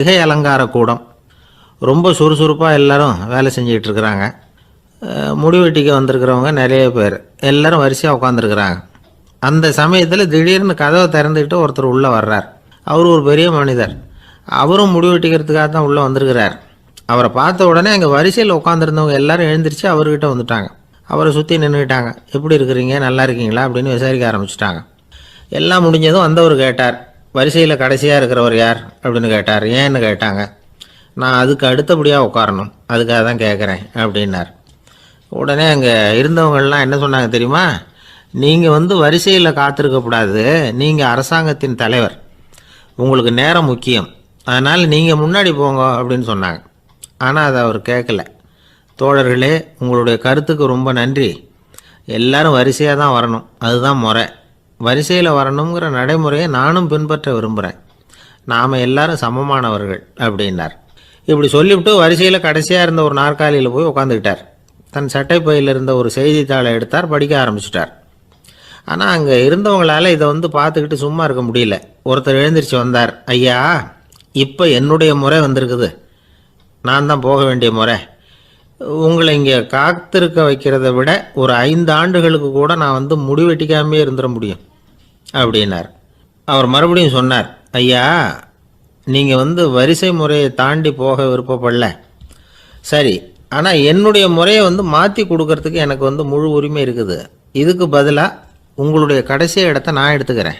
சிகை அலங்கார கூடம். ரொம்ப சுறுசுறுப்பாக எல்லோரும் வேலை செஞ்சுக்கிட்டு இருக்கிறாங்க. முடிவெட்டிக்கு வந்திருக்கிறவங்க நிறைய பேர் எல்லோரும் வரிசையாக உட்காந்துருக்குறாங்க. அந்த சமயத்தில் திடீர்னு கதவை திறந்துக்கிட்டு ஒருத்தர் உள்ளே வர்றார். அவர் ஒரு பெரிய மனிதர். அவரும் முடிவெட்டிக்கிறதுக்காக தான் உள்ளே வந்திருக்கிறார். அவரை பார்த்த உடனே அங்கே வரிசையில் உட்காந்துருந்தவங்க எல்லோரும் எழுந்திரிச்சு அவர்கிட்ட வந்துட்டாங்க. அவரை சுற்றி நின்றுக்கிட்டாங்க. எப்படி இருக்கிறீங்க, நல்லா இருக்கீங்களா அப்படின்னு விசாரிக்க ஆரம்பிச்சிட்டாங்க. எல்லாம் முடிஞ்சதும் வந்தவர் கேட்டார், வரிசையில் கடைசியாக இருக்கிறவர் யார் அப்படின்னு கேட்டார். ஏன்னு கேட்டாங்க. நான் அதுக்கு அடுத்தபடியாக உட்காரணும், அதுக்காக தான் கேட்குறேன் அப்படின்னார். உடனே அங்கே இருந்தவங்கள்லாம் என்ன சொன்னாங்க தெரியுமா? நீங்கள் வரிசையில் காத்திருக்கக்கூடாது, நீங்கள் அரசாங்கத்தின் தலைவர், உங்களுக்கு நேரம் முக்கியம், அதனால் நீங்கள் முன்னாடி போங்க அப்படின்னு சொன்னாங்க. ஆனால் அதை அவர் கேட்கல. தோழர்களே, உங்களுடைய கருத்துக்கு ரொம்ப நன்றி. எல்லாரும் வரிசையாக தான் வரணும், அதுதான் முறை. வரிசையில் வரணுங்கிற நடைமுறையை நானும் பின்பற்ற விரும்புகிறேன். நாம் எல்லாரும் சமமானவர்கள் அப்படின்னார். இப்படி சொல்லிவிட்டு வரிசையில் கடைசியாக இருந்த ஒரு நாற்காலியில் போய் உட்காந்துக்கிட்டார். தன் சட்டை பையில் இருந்த ஒரு செய்தித்தாளை எடுத்தார், படிக்க ஆரம்பிச்சிட்டார். ஆனால் அங்கே இருந்தவங்களால் இதை பார்த்துக்கிட்டு சும்மா இருக்க முடியல. ஒருத்தர் எழுந்திரிச்சு வந்தார். ஐயா, இப்போ என்னுடைய முறை வந்திருக்குது, நான் தான் போக வேண்டிய முறை. உங்களை இங்கே காத்திருக்க வைக்கிறத விட ஒரு 5 ஆண்டுகளுக்கு கூட நான் முடிவெட்டிக்காமே இருந்துட முடியும் அப்படின்னார். அவர் மறுபடியும் சொன்னார், ஐயா, நீங்கள் வரிசை முறையை தாண்டி போக விருப்பப்படல, சரி, ஆனால் என்னுடைய முறையை மாற்றி கொடுக்கறதுக்கு எனக்கு முழு உரிமை இருக்குது. இதுக்கு பதிலாக உங்களுடைய கடைசி இடத்த நான் எடுத்துக்கிறேன்,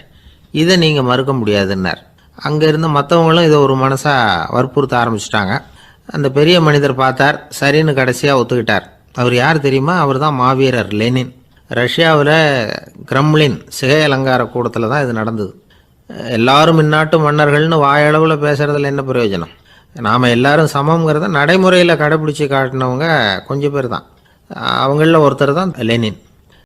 இதை நீங்கள் மறுக்க முடியாதுன்னார். அங்கே இருந்த மற்றவங்களும் இதை ஒரு மனசாக வற்புறுத்த ஆரம்பிச்சிட்டாங்க. அந்த பெரிய மனிதர் பார்த்தார், சரின்னு கடைசியாக ஒத்துக்கிட்டார். அவர் யார் தெரியுமா? அவர் தான் மாவீரர் லெனின். ரஷ்யாவில் கிரெம்ளின் சிகை அலங்கார கூடத்தில் தான் இது நடந்தது. எல்லாரும் இந்நாட்டு மன்னர்கள்னு வாயளவில் பேசுகிறதுல என்ன பிரயோஜனம்? நாம் எல்லாரும் சமங்கிறத நடைமுறையில் கடைபிடிச்சி காட்டினவங்க கொஞ்சம் பேர் தான். அவங்களில் ஒருத்தர் தான் லெனின்.